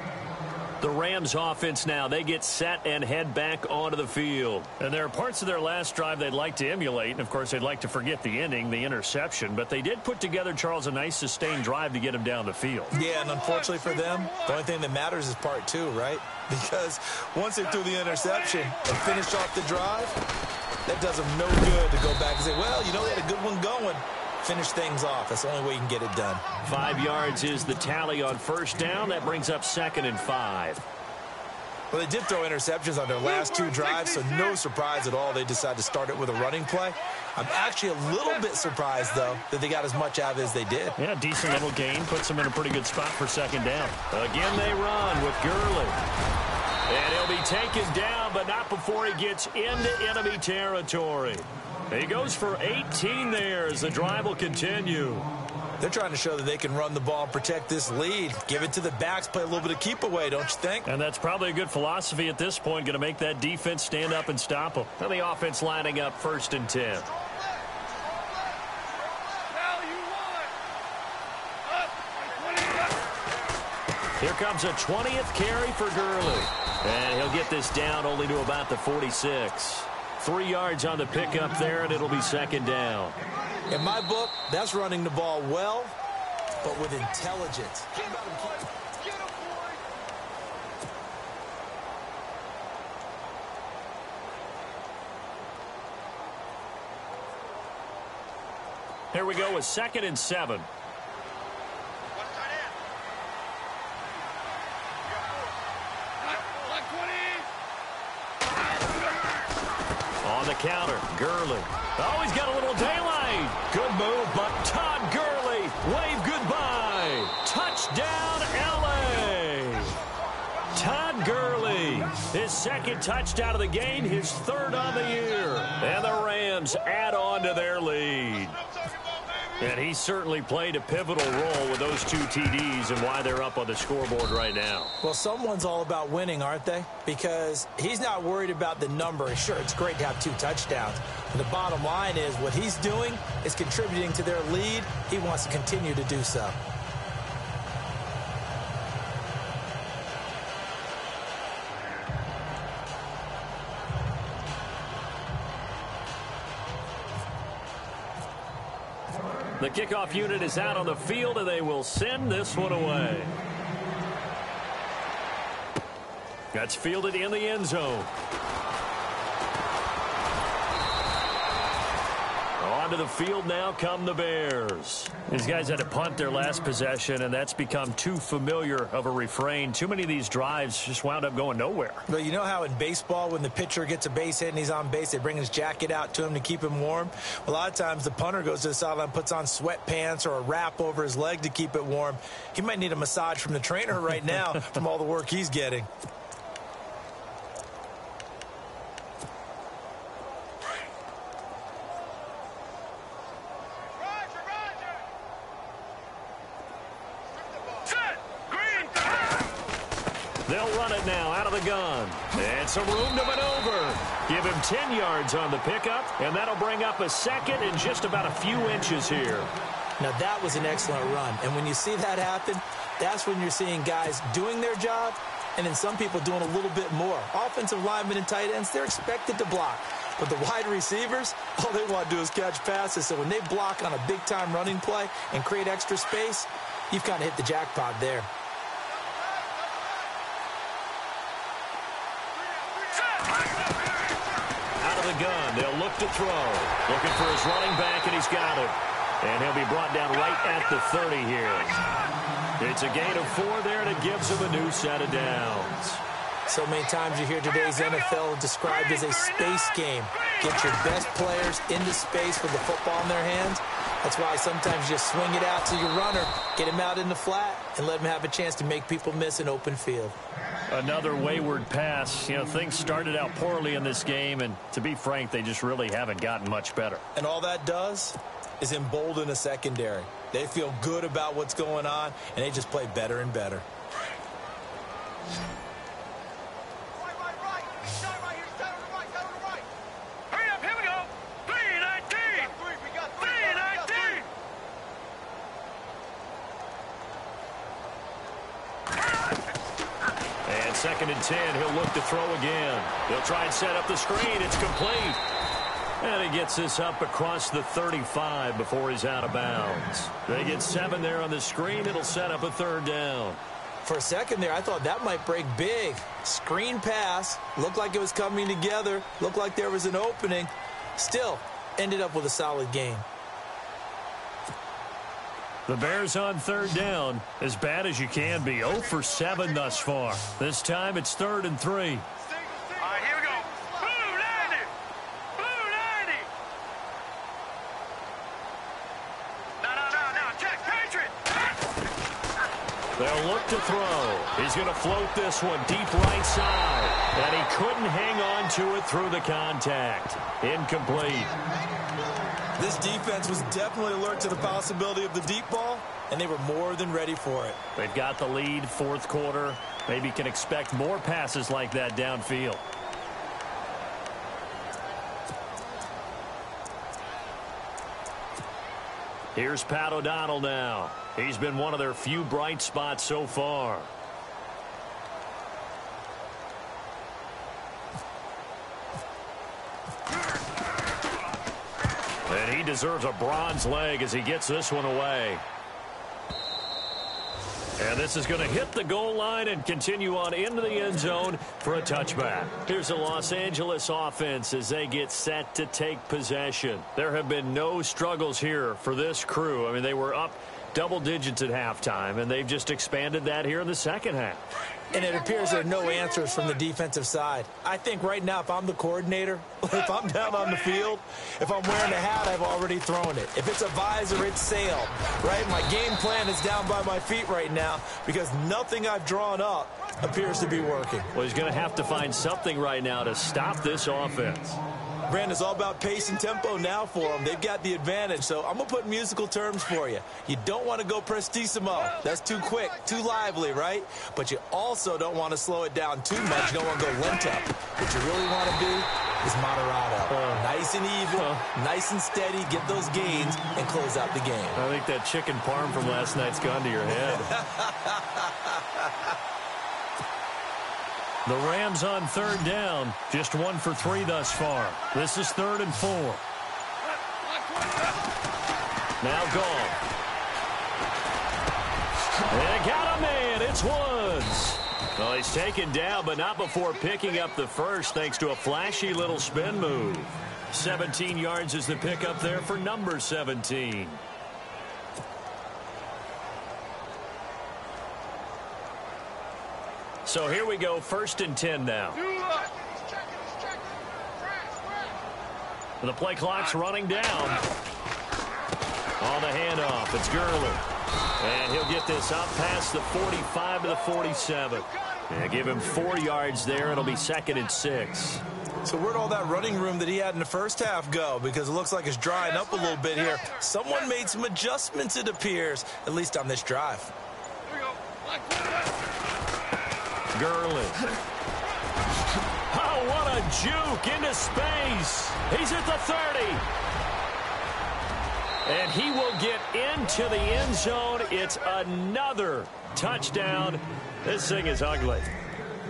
S3: The Rams offense now, they get set and head back onto the field. And there are parts of their last drive they'd like to emulate. And, of course, they'd like to forget the ending, the interception. But they did put together, Charles, a nice sustained drive to get him down the field.
S4: Yeah, and unfortunately for them, the only thing that matters is part 2, right? Because once they threw the interception and finished off the drive, that does them no good to go back and say, well, you know, they had a good one going. Finish things off. That's the only way you can get it done.
S3: 5 yards is the tally on 1st down. That brings up 2nd and 5.
S4: Well, they did throw interceptions on their last 2 drives, so no surprise at all they decided to start it with a running play. I'm actually a little bit surprised, though, that they got as much out of it as they did.
S3: Yeah, decent little gain. Puts them in a pretty good spot for 2nd down. Again, they run with Gurley. And he'll be taken down, but not before he gets into enemy territory. He goes for 18 there as the drive will continue.
S4: They're trying to show that they can run the ball and protect this lead. Give it to the backs, play a little bit of keep away, don't you think?
S3: And that's probably a good philosophy at this point, going to make that defense stand up and stop them. And the offense lining up 1st and 10. Here comes a 20th carry for Gurley. And he'll get this down only to about the 46. 3 yards on the pickup there, and it'll be 2nd down.
S4: In my book, that's running the ball well, but with intelligence.
S3: Here we go with 2nd and 7. On the counter, Gurley. Oh, he's got a little daylight. Good move, but Todd Gurley, wave goodbye. Touchdown, L.A. Todd Gurley, his 2nd touchdown of the game, his 3rd on the year. And the Rams add on to their lead. And he certainly played a pivotal role with those 2 TDs and why they're up on the scoreboard right now.
S4: Well, someone's all about winning, aren't they? Because he's not worried about the number. Sure, it's great to have 2 touchdowns. But the bottom line is what he's doing is contributing to their lead. He wants to continue to do so.
S3: The kickoff unit is out on the field, and they will send this one away. That's fielded in the end zone. Onto the field now come the Bears. These guys had to punt their last possession, and that's become too familiar of a refrain. Too many of these drives just wound up going nowhere.
S4: But you know how in baseball, when the pitcher gets a base hit and he's on base, they bring his jacket out to him to keep him warm? A lot of times the punter goes to the sideline, puts on sweatpants or a wrap over his leg to keep it warm. He might need a massage from the trainer right now from all the work he's getting.
S3: They'll run it now out of the gun. And some room to maneuver. Give him 10 yards on the pickup, and that'll bring up a second in just about a few inches here.
S4: Now, that was an excellent run. And when you see that happen, that's when you're seeing guys doing their job and then some people doing a little bit more. Offensive linemen and tight ends, they're expected to block. But the wide receivers, all they want to do is catch passes. So when they block on a big-time running play and create extra space, you've kind of hit the jackpot there.
S3: Out of the gun, they'll look to throw. Looking for his running back, and he's got him. And he'll be brought down right at the 30 here. It's a gain of 4 there, and it gives him a new set of downs.
S4: So many times you hear today's NFL described as a space game. Get your best players into space with the football in their hands. That's why sometimes you just swing it out to your runner, get him out in the flat, and let him have a chance to make people miss an open field.
S3: Another wayward pass. You know, things started out poorly in this game, and to be frank, they just really haven't gotten much better.
S5: And all that does is embolden a secondary. They feel good about what's going on, and they just play better and better.
S6: Hurry up, here we go. 3-19. 3-19.
S3: And 2nd and 10, he'll look to throw again. He'll try and set up the screen. It's complete. And he gets this up across the 35 before he's out of bounds. They get 7 there on the screen. It'll set up a 3rd down.
S4: For a second there, I thought that might break big. Screen pass. Looked like it was coming together. Looked like there was an opening. Still, ended up with a solid gain.
S3: The Bears on 3rd down. As bad as you can be. 0 for 7 thus far. This time it's 3rd and 3.
S6: All right, here we go. Blue 90. Blue 90. No. Check, Patriot.
S3: They'll look to throw. He's going to float this one deep right side. And he couldn't hang on to it through the contact. Incomplete.
S5: This defense was definitely alert to the possibility of the deep ball, and they were more than ready for it.
S3: They've got the lead, 4th quarter. Maybe can expect more passes like that downfield. Here's Pat O'Donnell now. He's been one of their few bright spots so far. And he deserves a bronze leg as he gets this one away. And this is going to hit the goal line and continue on into the end zone for a touchback. Here's the Los Angeles offense as they get set to take possession. There have been no struggles here for this crew. I mean, they were up double digits at halftime, and they've just expanded that here in the second half.
S4: And it appears there are no answers from the defensive side. I think right now, if I'm the coordinator, if I'm down on the field, if I'm wearing a hat, I've already thrown it. If it's a visor, it's sailed, right? My game plan is down by my feet right now because nothing I've drawn up appears to be working.
S3: Well, he's going to have to find something right now to stop this offense.
S5: Brandon, it's all about pace and tempo now for them. They've got the advantage, so I'm going to put musical terms for you. You don't want to go prestissimo. That's too quick, too lively, right? But you also don't want to slow it down too much. You don't want to go lento. What you really want to do is moderato. Nice and even, nice and steady, get those gains, and close out the game.
S3: I think that chicken parm from last night's gone to your head. The Rams on 3rd down, just 1 for 3 thus far. This is 3rd and 4. Now gone. And got a man. It's Woods. Well, he's taken down, but not before picking up the first thanks to a flashy little spin move. 17 yards is the pickup there for number 17. So here we go, 1st and 10 now. The play clock's running down. On the handoff, it's Gurley. And he'll get this up past the 45 to the 47. And give him 4 yards there. It'll be 2nd and 6.
S5: So where'd all that running room that he had in the first half go? Because it looks like it's drying up a little bit here. Someone made some adjustments, it appears, at least on this drive.
S3: Gurley. Oh, what a juke into space. He's at the 30. And he will get into the end zone. It's another touchdown. This thing is ugly.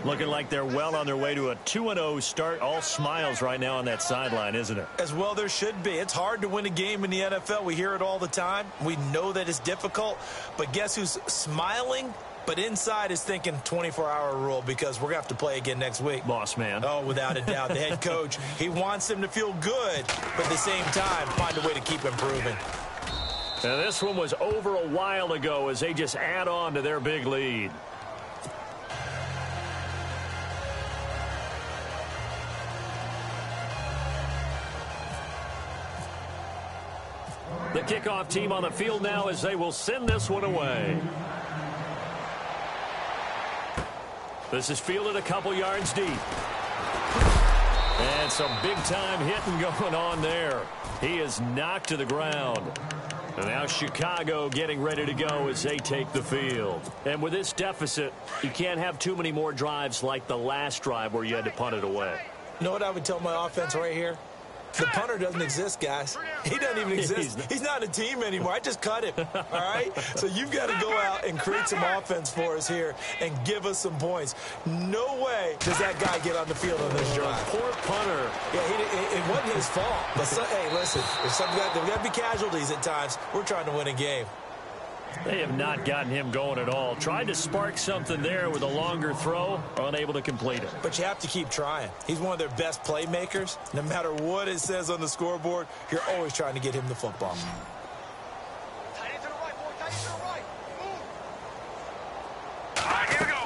S3: Looking like they're well on their way to a 2-0 start. All smiles right now on that sideline, isn't it?
S5: As well there should be. It's hard to win a game in the NFL. We hear it all the time. We know that it's difficult. But guess who's smiling? But inside is thinking 24-hour rule because we're going to have to play again next week.
S3: Boss man.
S5: Oh, without a doubt. The head coach, he wants them to feel good, but at the same time, find a way to keep improving.
S3: Now, this one was over a while ago as they just add on to their big lead. The kickoff team on the field now as they will send this one away. This is fielded a couple yards deep. And some big-time hitting going on there. He is knocked to the ground. And now Chicago getting ready to go as they take the field. And with this deficit, you can't have too many more drives like the last drive where you had to punt it away.
S5: You know what I would tell my offense right here? The punter doesn't exist, guys. He doesn't even exist. He's not a team anymore. I just cut him, all right? So you've got to go out and create some offense for us here and give us some points. No way does that guy get on the field on this drive.
S3: Poor punter.
S5: Yeah, it wasn't his fault. But hey, listen, there's got to be casualties at times. We're trying to win a game.
S3: They have not gotten him going at all. Tried to spark something there with a longer throw, unable to complete it.
S5: But you have to keep trying. He's one of their best playmakers. No matter what it says on the scoreboard, you're always trying to get him the football.
S6: Tight end to the right, boy. Tight end to the right. Move. All right, here we go.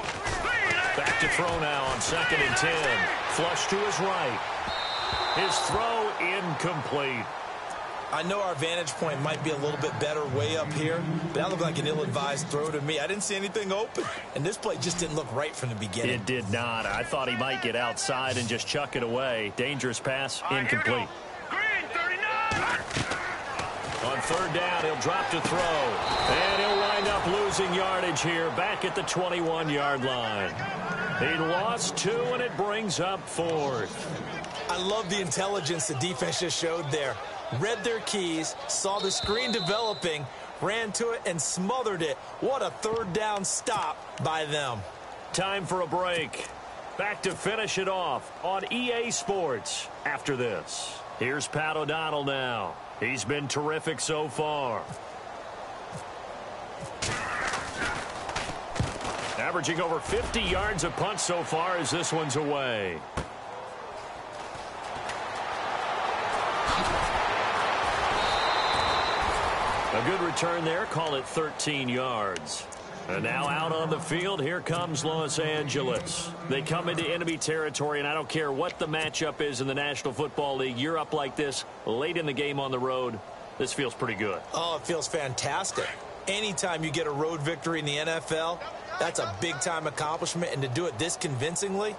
S3: Back to throw now on 2nd and 10. Flush to his right. His throw incomplete.
S5: I know our vantage point might be a little bit better way up here, but that looked like an ill-advised throw to me. I didn't see anything open, and this play just didn't look right from the beginning.
S3: It did not. I thought he might get outside and just chuck it away. Dangerous pass, incomplete.
S6: Green, 39.
S3: On 3rd down, he'll drop to throw, and he'll wind up losing yardage here back at the 21-yard line. He lost 2, and it brings up 4th.
S5: I love the intelligence the defense just showed there. Read their keys, saw the screen developing, ran to it, and smothered it. What a 3rd down stop by them.
S3: Time for a break. Back to finish it off on EA Sports after this. Here's Pat O'Donnell now. He's been terrific so far. Averaging over 50 yards a punt so far as this one's away. A good return there. Call it 13 yards. And now out on the field, here comes Los Angeles. They come into enemy territory, and I don't care what the matchup is in the National Football League. You're up like this late in the game on the road. This feels pretty good.
S5: Oh, it feels fantastic. Anytime you get a road victory in the NFL, that's a big-time accomplishment, and to do it this convincingly,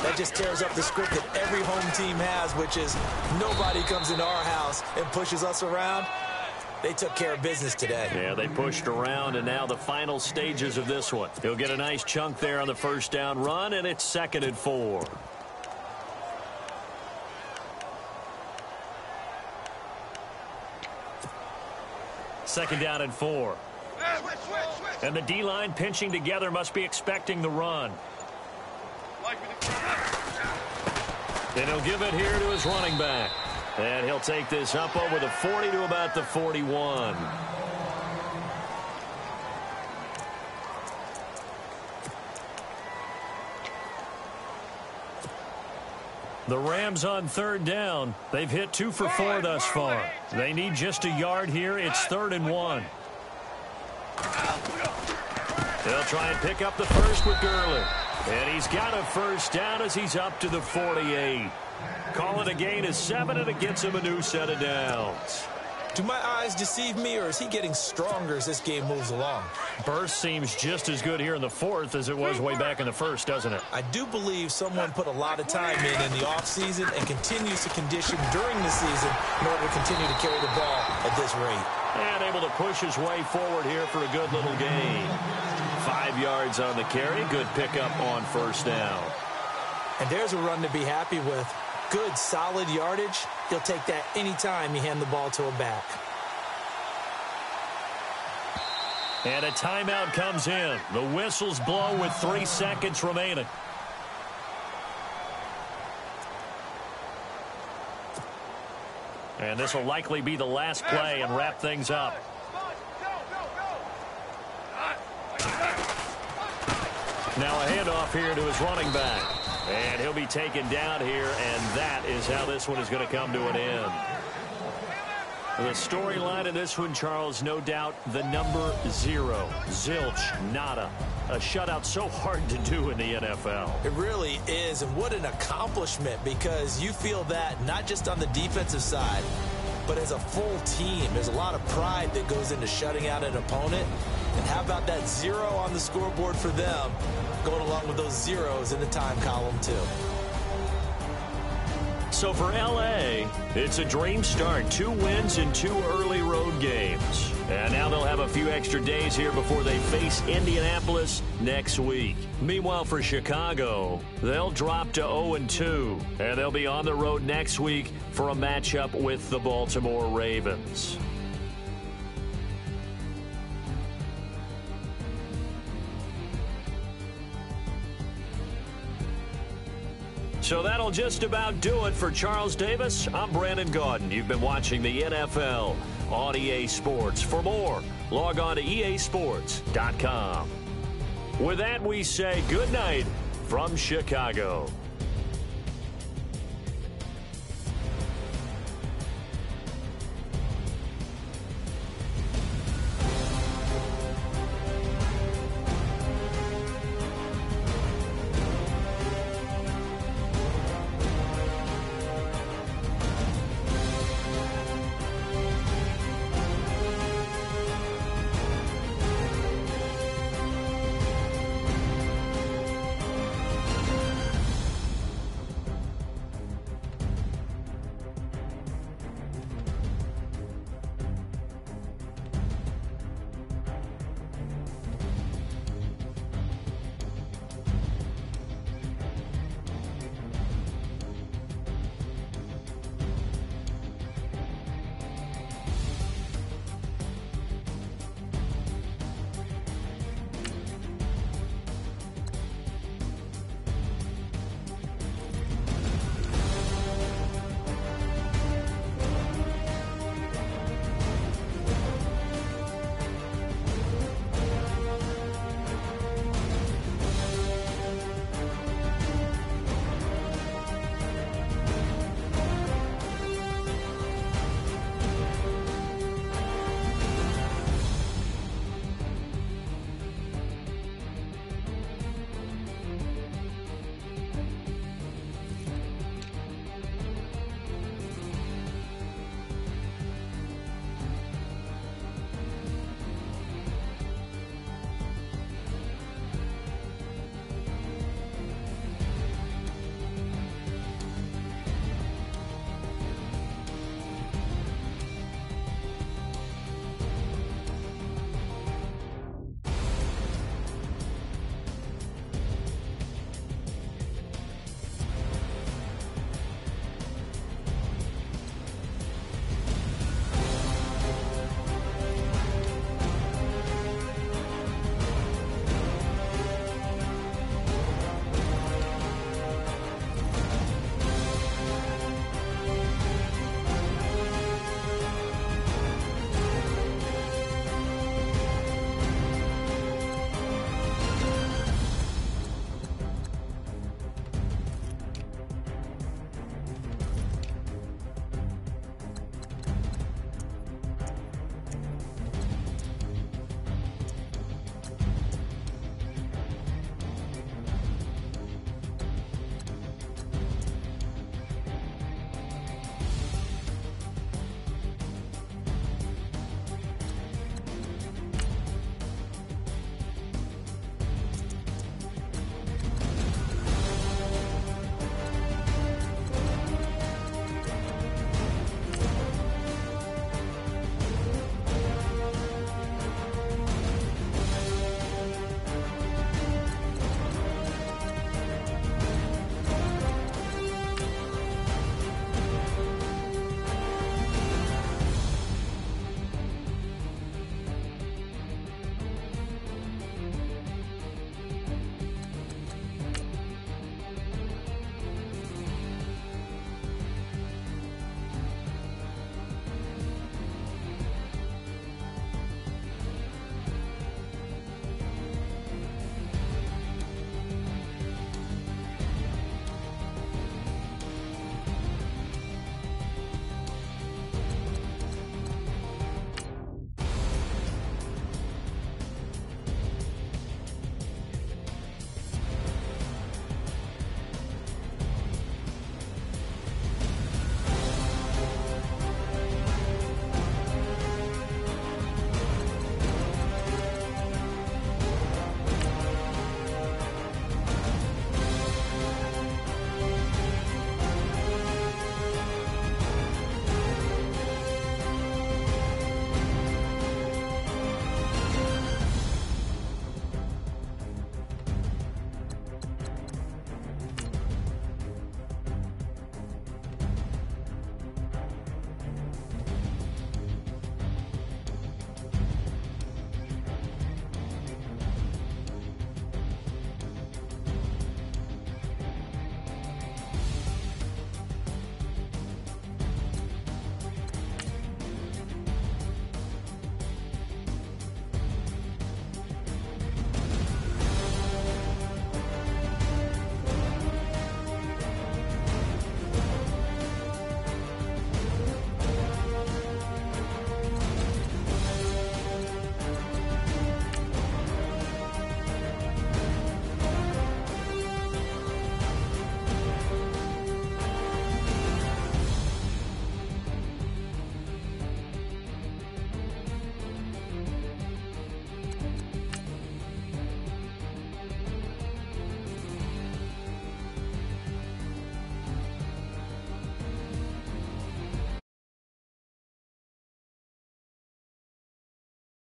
S5: that just tears up the script that every home team has, which is nobody comes into our house and pushes us around. They took care of business today.
S3: Yeah, they pushed around, and now the final stages of this one. He'll get a nice chunk there on the 1st down run, and it's 2nd and 4. Second down and 4. And the D-line pinching together must be expecting the run. And he'll give it here to his running back. And he'll take this up over the 40 to about the 41. The Rams on 3rd down. They've hit 2 for 4 thus far. They need just a yard here. It's 3rd and 1. They'll try and pick up the first with Gurley. And he's got a 1st down as he's up to the 48. Call it a gain of 7, and it gets him a new set of downs.
S5: Do my eyes deceive me, or is he getting stronger as this game moves along?
S3: Burst seems just as good here in the 4th as it was way back in the 1st, doesn't it?
S5: I do believe someone put a lot of time in the offseason and continues to condition during the season in order to continue to carry the ball at this rate.
S3: And able to push his way forward here for a good little gain. 5 yards on the carry. Good pickup on first down.
S4: And there's a run to be happy with. Good, solid yardage. He'll take that anytime you hand the ball to a back.
S3: And a timeout comes in. The whistles blow with 3 seconds remaining. And this will likely be the last play and wrap things up. Now a handoff here to his running back. And he'll be taken down here, and that is how this one is going to come to an end. The storyline in this one, Charles, no doubt the number 0. Zilch, nada. A shutout so hard to do in the NFL.
S4: It really is, and what an accomplishment, because you feel that not just on the defensive side, but as a full team. There's a lot of pride that goes into shutting out an opponent. And how about that 0 on the scoreboard for them, going along with those zeros in the time column, too.
S3: So for L.A., it's a dream start. 2 wins in 2 early road games. And now they'll have a few extra days here before they face Indianapolis next week. Meanwhile, for Chicago, they'll drop to 0-2. And they'll be on the road next week for a matchup with the Baltimore Ravens. So that'll just about do it for Charles Davis. I'm Brandon Gaudin. You've been watching the NFL on EA Sports. For more, log on to easports.com. With that, we say good night from Chicago.